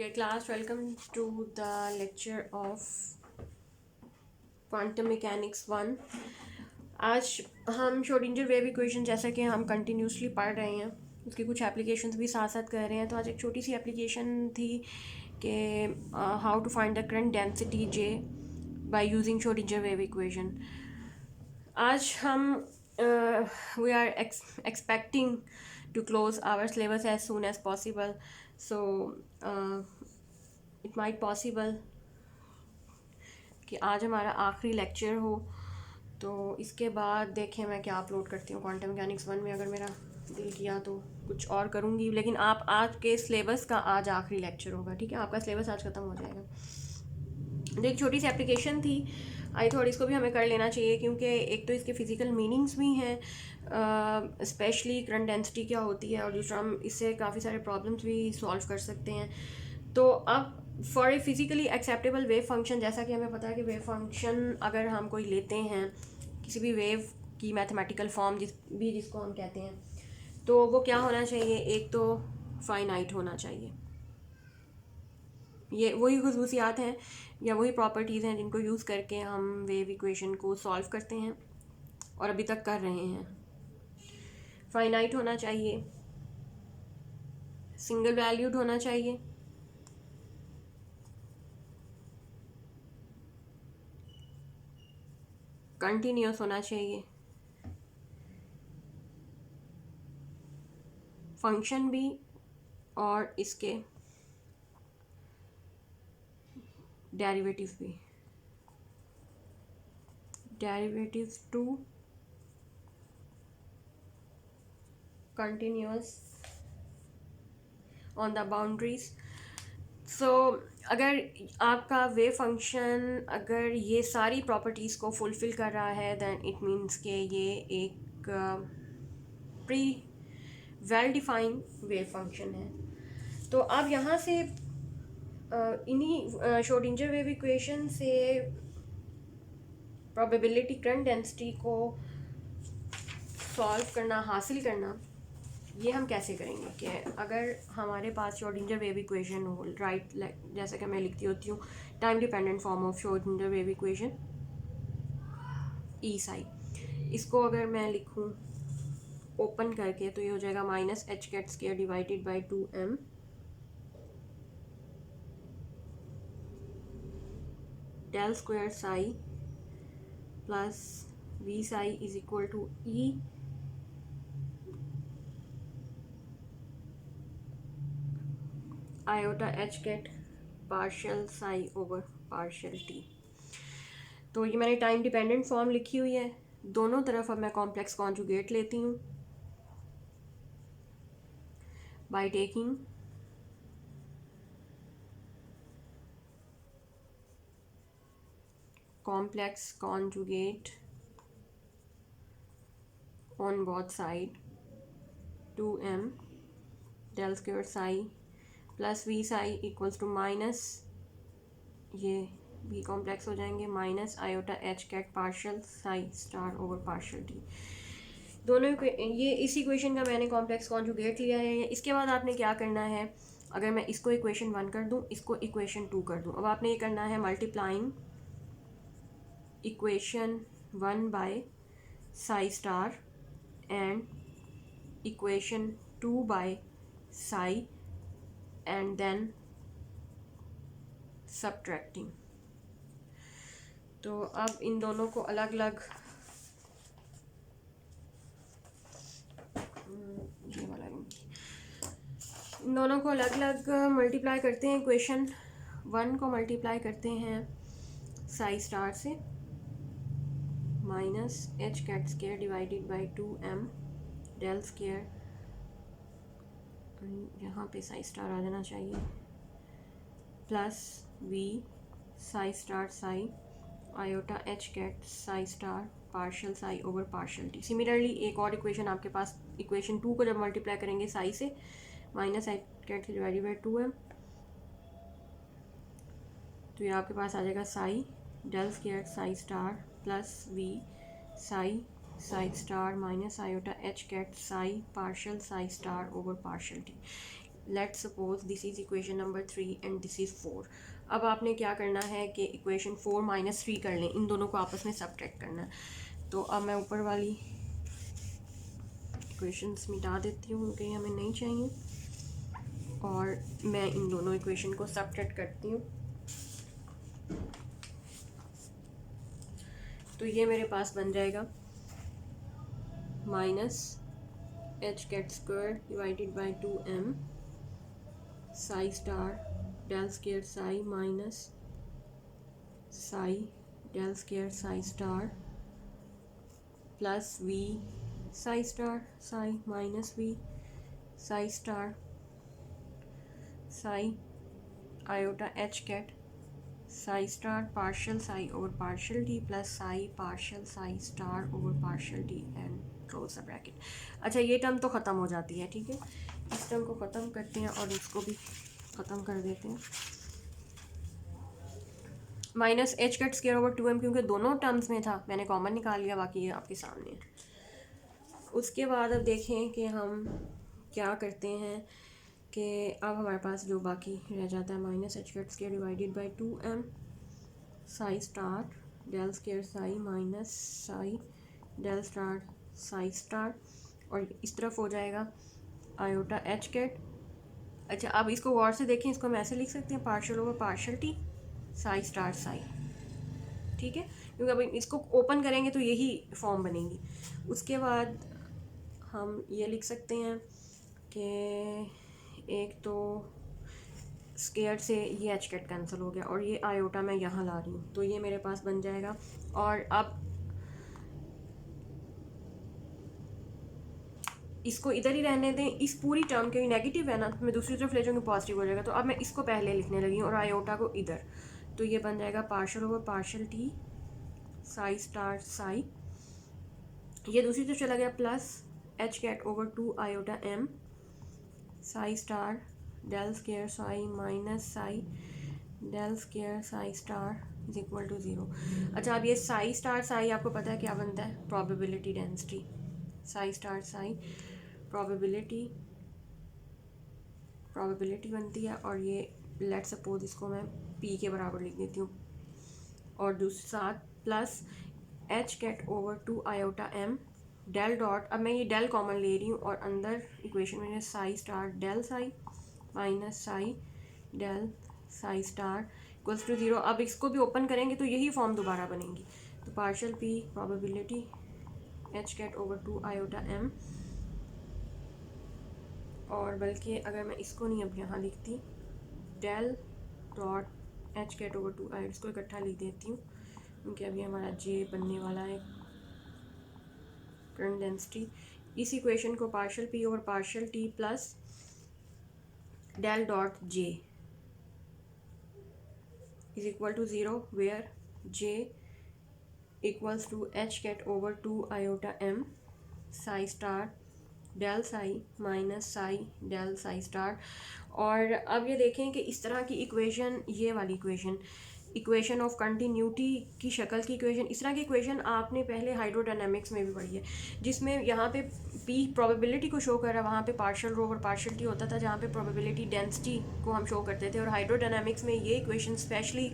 Dear class, welcome to the lecture of quantum mechanics 1। आज हम Schrodinger wave equation जैसा कि हम कंटिन्यूसली पढ़ रहे हैं, उसकी कुछ एप्लीकेशंस भी साथ साथ कर रहे हैं। तो आज एक छोटी सी एप्लीकेशन थी कि how to find the current density J by using Schrodinger wave equation. आज हम we are expecting to close our syllabus as soon as possible, so it might possible कि आज हमारा आखिरी लेक्चर हो। तो इसके बाद देखें मैं क्या अपलोड करती हूँ क्वांटम मैकेनिक्स 1 में। अगर मेरा दिल किया तो कुछ और करूँगी, लेकिन आप आज के सिलेबस का आज आखिरी लेक्चर होगा, ठीक है? आपका सिलेबस आज ख़त्म हो जाएगा। एक छोटी सी एप्लीकेशन थी, आई थॉट इसको भी हमें कर लेना चाहिए, क्योंकि एक तो इसके फ़िज़िकल मीनिंग्स भी हैं, स्पेशली करंट डेंसिटी क्या होती है, और दूसरा हम इससे काफ़ी सारे प्रॉब्लम्स भी सॉल्व कर सकते हैं। तो अब for a physically acceptable wave function, जैसा कि हमें पता है कि वेव फंक्शन अगर हम कोई लेते हैं, किसी भी वेव की मैथमेटिकल फॉर्म जिसको हम कहते हैं, तो वो क्या होना चाहिए? एक तो फाइनाइट होना चाहिए। ये वही खसूसियात हैं या वही प्रॉपर्टीज़ हैं जिनको यूज़ करके हम वेव इक्वेशन को सॉल्व करते हैं और अभी तक कर रहे हैं। फाइनाइट होना चाहिए, सिंगल वैल्यूड होना चाहिए, कंटिन्यूस होना चाहिए, फंक्शन भी और इसके डेरिवेटिव भी, derivative too continuous on the boundaries. So अगर आपका वेव फंक्शन अगर ये सारी प्रॉपर्टीज़ को फुलफ़िल कर रहा है, देन इट मीन्स कि ये एक pre well defined wave function है। तो अब यहाँ से इन्हीं श्रोडिंगर वेव इक्वेशन से प्रोबेबिलिटी करंट डेंसिटी को सॉल्व करना, हासिल करना, ये हम कैसे करेंगे कि अगर हमारे पास श्रोडिंगर वेव इक्वेशन हो, राइट, जैसा कि मैं लिखती होती हूँ time dependent form of Schrödinger wave equation E psi. इसको अगर मैं लिखूँ ओपन करके तो ये हो जाएगा minus h cut square divided by 2m del square psi plus V psi is equal to E iota h cut partial psi over partial t. तो ये मैंने टाइम डिपेंडेंट फॉर्म लिखी हुई है। दोनों तरफ अब मैं कॉम्प्लेक्स कॉन्जुगेट लेती हूँ by taking complex conjugate on both side 2m del square psi plus v psi equals to minus, ये भी कॉम्प्लेक्स हो जाएंगे, minus iota h cut partial psi star over partial t. दोनों ये इस इक्वेशन का मैंने कॉम्प्लेक्स कॉन्जुगेट लिया है। इसके बाद आपने क्या करना है, अगर मैं इसको इक्वेशन 1 कर दूँ, इसको इक्वेशन 2 कर दूँ, अब आपने ये करना है multiplying equation 1 by psi star and equation 2 by psi and then subtracting। तो अब इन दोनों को अलग अलग मल्टीप्लाई करते हैं। इक्वेशन 1 को मल्टीप्लाई करते हैं साई स्टार से, minus h cut square divided by 2m del square, यहाँ पे साई स्टार आ जाना चाहिए, plus V psi star psi iota h cut psi star partial psi over partial t. Similarly एक और इक्वेशन आपके पास, इक्वेशन 2 को जब मल्टीप्लाई करेंगे साई से, माइनस एच कैट से डिवाइडेड बाई 2m, तो ये आपके पास आ जाएगा psi del square psi star plus V psi star minus iota h cut psi partial psi star over partial t. Let's suppose this is equation number 3 and this is 4। अब आपने क्या करना है कि इक्वेशन 4 माइनस 3 कर लें, इन दोनों को आपस में सबट्रैक्ट करना है। तो अब मैं ऊपर वाली इक्वेशंस मिटा देती हूँ क्योंकि हमें नहीं चाहिए, और मैं इन दोनों इक्वेशन को सबट्रैक्ट करती हूँ। तो ये मेरे पास बन जाएगा minus h cut square divided by 2m psi star del square psi minus psi del square psi star plus v psi star psi minus v psi star psi iota h cut psi star partial psi over partial d plus psi partial psi star over partial d and close the bracket. अच्छा, ये term तो ख़त्म हो जाती है, ठीक है। इस टर्म को ख़त्म करते हैं और इसको भी ख़त्म कर देते हैं। Minus h cut square over 2m, क्योंकि दोनों टर्म्स में था, मैंने कॉमन निकाल लिया, बाकी ये आपके सामने है। उसके बाद अब देखें कि हम क्या करते हैं कि अब हमारे पास जो बाकी रह जाता है minus h cut square divided by 2m psi star del square psi minus psi del star psi star, और इस तरफ हो जाएगा आयोटा एच कैट। अच्छा, अब इसको गौर से देखें, इसको हम ऐसे लिख सकते हैं partial over partial t psi star Sai, ठीक है, क्योंकि अब इसको ओपन करेंगे तो यही फॉर्म बनेगी। उसके बाद हम ये लिख सकते हैं कि एक तो स्क्वायर से ये एच कैट कैंसिल हो गया और ये आयोटा मैं यहाँ ला रही हूँ, तो ये मेरे पास बन जाएगा। और अब इसको इधर ही रहने दें, इस पूरी टर्म के नेगेटिव है ना, तो मैं दूसरी तरफ ले जाऊँगी पॉजिटिव हो जाएगा। तो अब मैं इसको पहले लिखने लगी हूँ और आयोटा को इधर, तो ये बन जाएगा partial over partial t psi star psi, ये दूसरी तरफ चला गया plus h cut over 2 iota m psi star del square psi minus psi del square psi star is equal to 0। अच्छा, अब ये साई स्टार साई आपको पता है क्या बनता है, probability density, Sai star Sai probability बनती है, और ये लेट सपोज इसको मैं p के बराबर लिख देती हूँ, और दूसरे साथ plus h cut over 2 iota m del dot, अब मैं ये डेल कॉमन ले रही हूँ और अंदर इक्वेशन में psi star del psi minus psi del psi star equals to 0। अब इसको भी ओपन करेंगे तो यही फॉर्म दोबारा बनेगी, तो partial p probability h cut over 2 iota m, और बल्कि अगर मैं इसको नहीं अब यहाँ लिखती, del dot h cut over 2 iota, इसको इकट्ठा लिख देती हूँ क्योंकि अभी हमारा जे बनने वाला है करंट डेंसिटी। इस इक्वेशन को partial p over partial t plus del dot j is equal to 0 where j equals to h cut over 2 iota m psi star del psi minus psi del psi star. और अब ये देखें कि इस तरह की equation, ये वाली इक्वेशन ऑफ कंटिन्यूटी की शक्ल की इक्वेशन, इस तरह की इक्वेशन आपने पहले हाइड्रोडायनामिक्स में भी पढ़ी है, जिसमें यहाँ पे p प्रोबेबिलिटी को शो कर रहा है, वहाँ पे पार्शियल रो और पार्शियल टी होता था, जहाँ पे प्रोबेबिलिटी डेंसिटी को हम शो करते थे। और हाइड्रोडायनामिक्स में ये इक्वेशन स्पेशली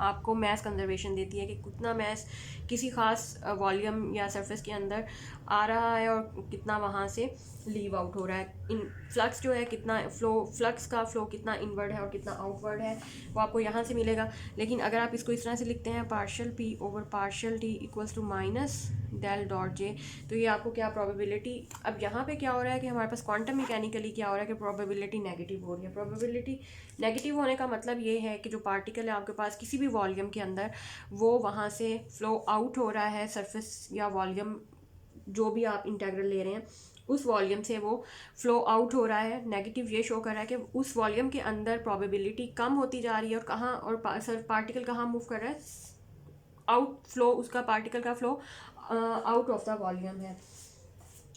आपको मैस कंजर्वेशन देती है कि कितना मैस किसी ख़ास वॉल्यूम या सरफेस के अंदर आ रहा है और कितना वहाँ से लीव आउट हो रहा है। इन फ्लक्स जो है कितना फ्लक्स का फ्लो कितना इनवर्ड है और कितना आउटवर्ड है, वो आपको यहाँ से मिलेगा। लेकिन अगर आप इसको इस तरह से लिखते हैं partial p over partial t equals to minus del dot j, तो ये आपको क्या प्रोबेबिलिटी, अब यहाँ पे क्या हो रहा है कि हमारे पास क्वांटम मैकेनिकली क्या हो रहा है कि प्रोबेबिलिटी नेगेटिव हो रही है। प्रोबेबिलिटी नेगेटिव होने का मतलब ये है कि जो पार्टिकल है आपके पास किसी भी वॉल्यूम के अंदर, वो वहाँ से फ्लो आउट हो रहा है, सरफेस या वॉल्यूम जो भी आप इंटेग्रल ले रहे हैं उस वॉल्यूम से वो फ्लो आउट हो रहा है। नेगेटिव ये शो कर रहा है कि उस वॉल्यूम के अंदर प्रोबेबिलिटी कम होती जा रही है, और कहाँ, और पार्टिकल कहाँ मूव कर रहा है, आउट फ्लो, उसका पार्टिकल का flow out of the volume है,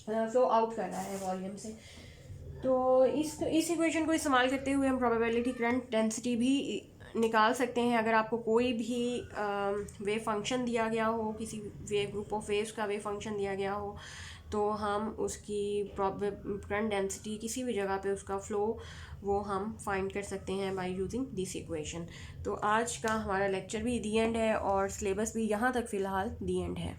फ्लो आउट कर रहा है वॉल्यूम से। तो इस इक्वेशन को इस्तेमाल करते हुए हम प्रोबेबिलिटी करंट डेंसिटी भी निकाल सकते हैं। अगर आपको कोई भी वेव फंक्शन दिया गया हो, किसी वेव ग्रुप ऑफ वेव्स का वेव फंक्शन दिया गया हो, तो हम उसकी करंट डेंसिटी किसी भी जगह पे उसका फ़्लो वो हम फाइंड कर सकते हैं बाय यूजिंग दिस इक्वेशन। तो आज का हमारा लेक्चर भी दी एंड है और सिलेबस भी यहाँ तक फ़िलहाल दी एंड है।